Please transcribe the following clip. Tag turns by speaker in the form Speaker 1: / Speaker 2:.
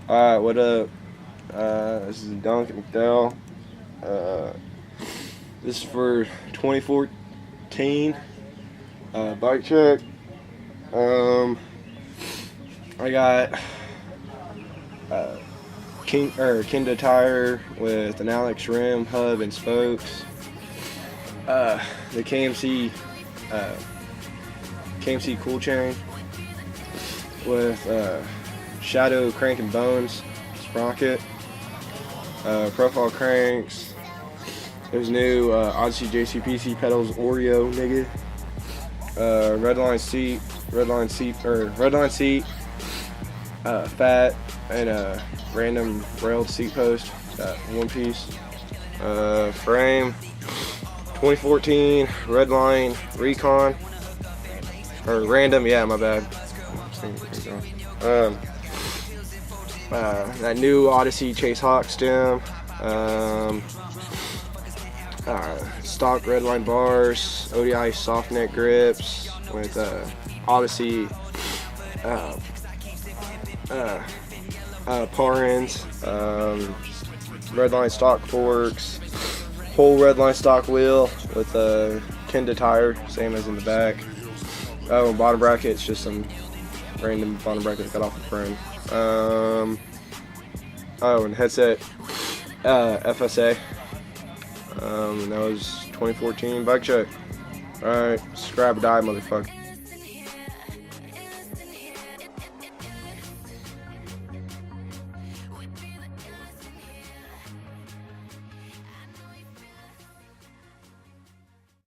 Speaker 1: Alright, what up? This is Duncan McDowell. This is for 2014 bike check. I got Kenda tire with an Alex rim, hub, and spokes. The KMC cool chain with Shadow crank and bones sprocket, profile cranks. There's new Odyssey JCPC pedals Oreo nigga. Redline seat, fat, and a random railed seat post. One piece. Frame. 2014 Redline Recon. Or random, yeah, my bad. That new Odyssey Chase Hawk stem. Stock Redline bars, ODI soft neck grips with Odyssey parins, Redline stock forks, whole Redline stock wheel with a Kenda tire, same as in the back. Oh, and bottom brackets, just some random bottom brackets got off the frame. Oh, and headset FSA. And that was 2014 bike check. Alright, subscribe or die, motherfucker.